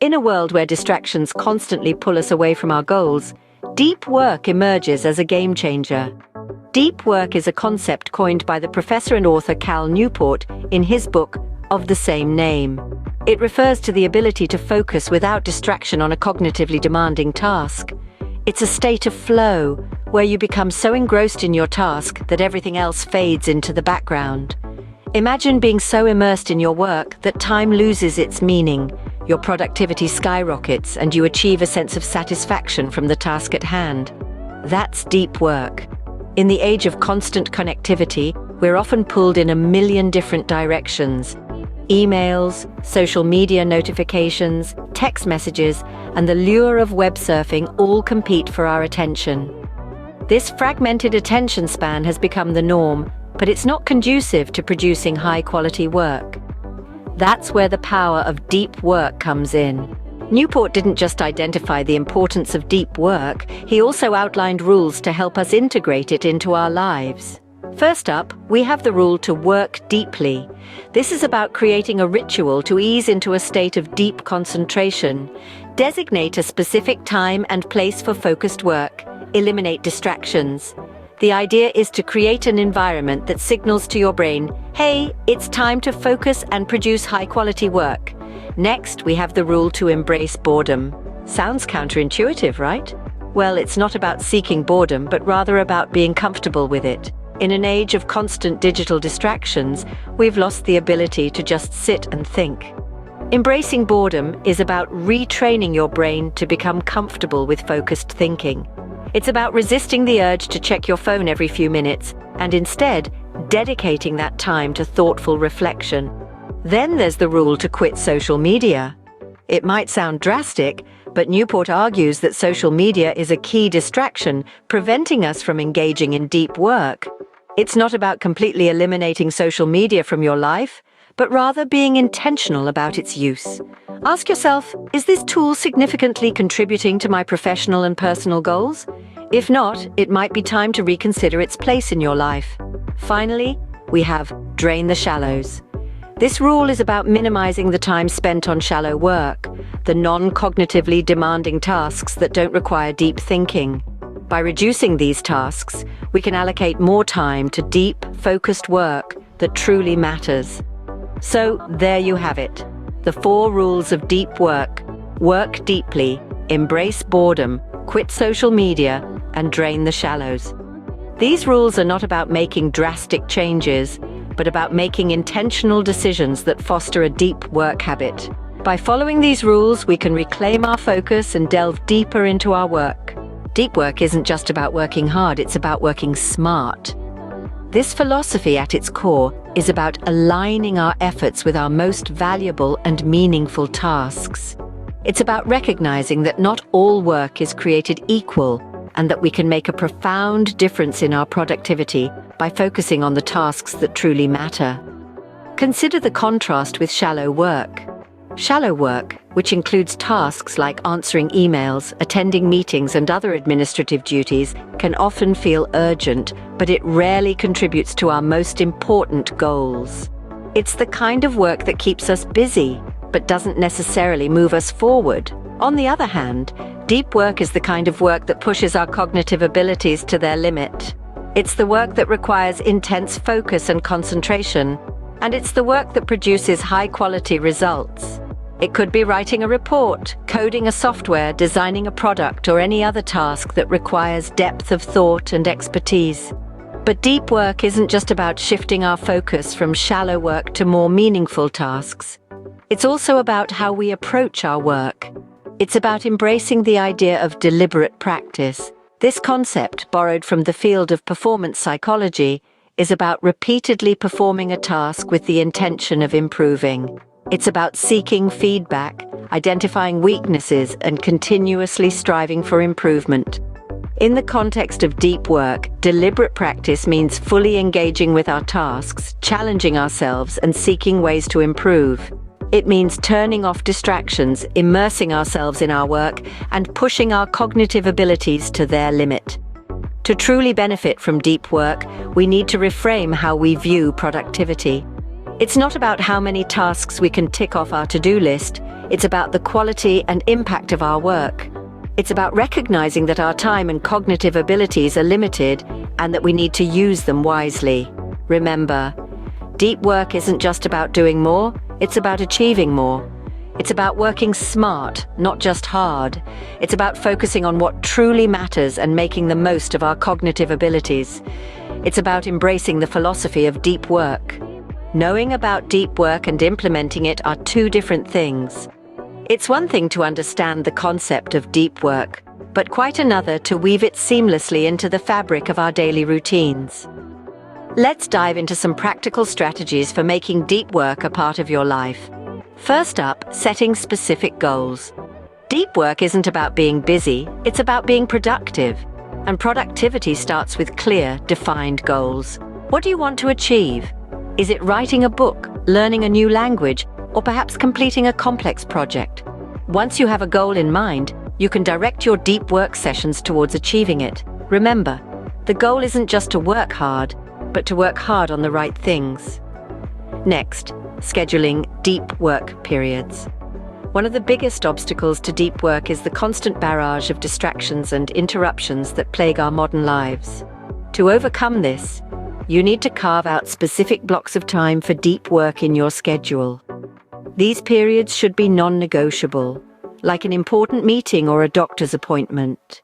In a world where distractions constantly pull us away from our goals, deep work emerges as a game changer. Deep work is a concept coined by the professor and author Cal Newport in his book of the same name. It refers to the ability to focus without distraction on a cognitively demanding task. It's a state of flow, where you become so engrossed in your task that everything else fades into the background. Imagine being so immersed in your work that time loses its meaning, your productivity skyrockets, and you achieve a sense of satisfaction from the task at hand. That's deep work. In the age of constant connectivity, we're often pulled in a million different directions. Emails, social media notifications, text messages, and the lure of web surfing all compete for our attention. This fragmented attention span has become the norm, but it's not conducive to producing high-quality work. That's where the power of deep work comes in. Newport didn't just identify the importance of deep work, he also outlined rules to help us integrate it into our lives. First up, we have the rule to work deeply. This is about creating a ritual to ease into a state of deep concentration. Designate a specific time and place for focused work. Eliminate distractions. The idea is to create an environment that signals to your brain, hey, it's time to focus and produce high-quality work. Next, we have the rule to embrace boredom. Sounds counterintuitive, right? Well, it's not about seeking boredom, but rather about being comfortable with it. In an age of constant digital distractions, we've lost the ability to just sit and think. Embracing boredom is about retraining your brain to become comfortable with focused thinking. It's about resisting the urge to check your phone every few minutes and instead dedicating that time to thoughtful reflection. Then there's the rule to quit social media. It might sound drastic, but Newport argues that social media is a key distraction, preventing us from engaging in deep work. It's not about completely eliminating social media from your life, but rather being intentional about its use. Ask yourself, is this tool significantly contributing to my professional and personal goals? If not, it might be time to reconsider its place in your life. Finally, we have drain the shallows. This rule is about minimizing the time spent on shallow work, the non-cognitively demanding tasks that don't require deep thinking. By reducing these tasks, we can allocate more time to deep, focused work that truly matters. So there you have it. The 4 rules of deep work. Work deeply, embrace boredom, quit social media, and drain the shallows. These rules are not about making drastic changes, but about making intentional decisions that foster a deep work habit. By following these rules, we can reclaim our focus and delve deeper into our work. Deep work isn't just about working hard, it's about working smart. This philosophy at its core is about aligning our efforts with our most valuable and meaningful tasks. It's about recognizing that not all work is created equal and that we can make a profound difference in our productivity by focusing on the tasks that truly matter. Consider the contrast with shallow work. Shallow work, which includes tasks like answering emails, attending meetings, and other administrative duties, can often feel urgent, but it rarely contributes to our most important goals. It's the kind of work that keeps us busy, but doesn't necessarily move us forward. On the other hand, deep work is the kind of work that pushes our cognitive abilities to their limit. It's the work that requires intense focus and concentration, and it's the work that produces high-quality results. It could be writing a report, coding a software, designing a product, or any other task that requires depth of thought and expertise. But deep work isn't just about shifting our focus from shallow work to more meaningful tasks. It's also about how we approach our work. It's about embracing the idea of deliberate practice. This concept, borrowed from the field of performance psychology, is about repeatedly performing a task with the intention of improving. It's about seeking feedback, identifying weaknesses, and continuously striving for improvement. In the context of deep work, deliberate practice means fully engaging with our tasks, challenging ourselves, and seeking ways to improve. It means turning off distractions, immersing ourselves in our work, and pushing our cognitive abilities to their limit. To truly benefit from deep work, we need to reframe how we view productivity. It's not about how many tasks we can tick off our to-do list. It's about the quality and impact of our work. It's about recognizing that our time and cognitive abilities are limited and that we need to use them wisely. Remember, deep work isn't just about doing more, it's about achieving more. It's about working smart, not just hard. It's about focusing on what truly matters and making the most of our cognitive abilities. It's about embracing the philosophy of deep work. Knowing about deep work and implementing it are two different things. It's one thing to understand the concept of deep work, but quite another to weave it seamlessly into the fabric of our daily routines. Let's dive into some practical strategies for making deep work a part of your life. First up, setting specific goals. Deep work isn't about being busy, it's about being productive. And productivity starts with clear, defined goals. What do you want to achieve? Is it writing a book, learning a new language, or perhaps completing a complex project? Once you have a goal in mind, you can direct your deep work sessions towards achieving it. Remember, the goal isn't just to work hard, but to work hard on the right things. Next, scheduling deep work periods. One of the biggest obstacles to deep work is the constant barrage of distractions and interruptions that plague our modern lives. To overcome this, you need to carve out specific blocks of time for deep work in your schedule. These periods should be non-negotiable, like an important meeting or a doctor's appointment.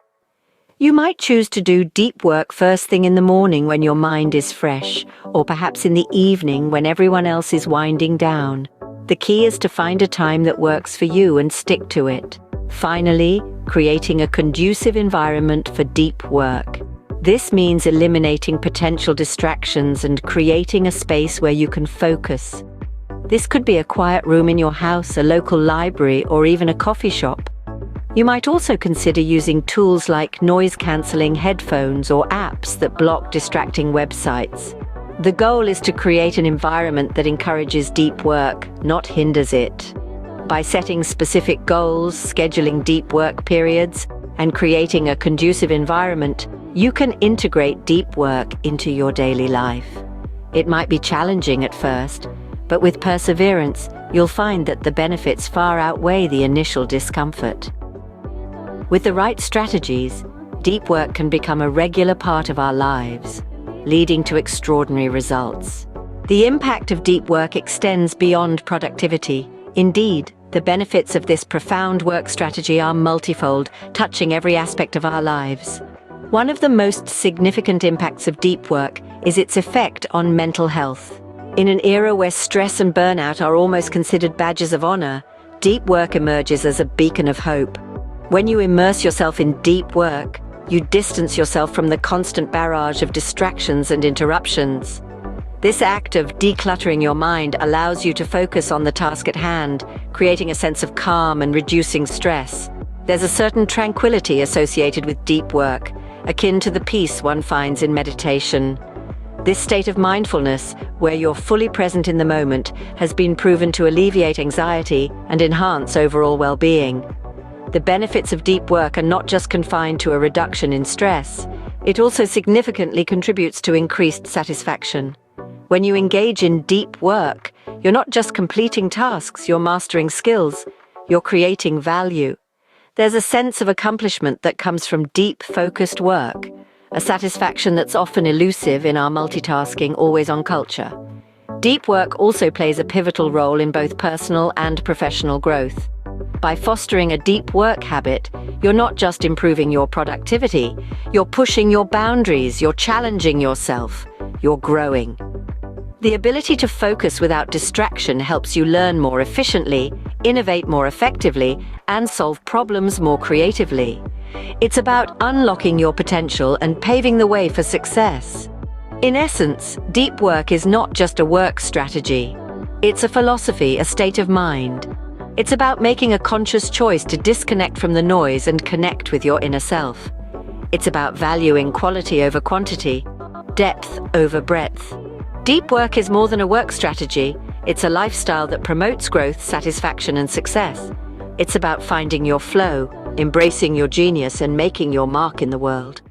You might choose to do deep work first thing in the morning when your mind is fresh, or perhaps in the evening when everyone else is winding down. The key is to find a time that works for you and stick to it. Finally, creating a conducive environment for deep work. This means eliminating potential distractions and creating a space where you can focus. This could be a quiet room in your house, a local library, or even a coffee shop. You might also consider using tools like noise-canceling headphones or apps that block distracting websites. The goal is to create an environment that encourages deep work, not hinders it. By setting specific goals, scheduling deep work periods, and creating a conducive environment, you can integrate deep work into your daily life. It might be challenging at first, but with perseverance, you'll find that the benefits far outweigh the initial discomfort. With the right strategies, deep work can become a regular part of our lives, leading to extraordinary results. The impact of deep work extends beyond productivity. Indeed, the benefits of this profound work strategy are multifold, touching every aspect of our lives. One of the most significant impacts of deep work is its effect on mental health. In an era where stress and burnout are almost considered badges of honor, deep work emerges as a beacon of hope. When you immerse yourself in deep work, you distance yourself from the constant barrage of distractions and interruptions. This act of decluttering your mind allows you to focus on the task at hand, creating a sense of calm and reducing stress. There's a certain tranquility associated with deep work, akin to the peace one finds in meditation. This state of mindfulness, where you're fully present in the moment, has been proven to alleviate anxiety and enhance overall well-being. The benefits of deep work are not just confined to a reduction in stress. It also significantly contributes to increased satisfaction. When you engage in deep work, you're not just completing tasks, you're mastering skills, you're creating value. There's a sense of accomplishment that comes from deep, focused work, a satisfaction that's often elusive in our multitasking, always-on culture. Deep work also plays a pivotal role in both personal and professional growth. By fostering a deep work habit, you're not just improving your productivity, you're pushing your boundaries, you're challenging yourself, you're growing. The ability to focus without distraction helps you learn more efficiently, innovate more effectively, and solve problems more creatively. It's about unlocking your potential and paving the way for success. In essence, deep work is not just a work strategy. It's a philosophy, a state of mind. It's about making a conscious choice to disconnect from the noise and connect with your inner self. It's about valuing quality over quantity, depth over breadth. Deep work is more than a work strategy. It's a lifestyle that promotes growth, satisfaction, and success. It's about finding your flow, embracing your genius, and making your mark in the world.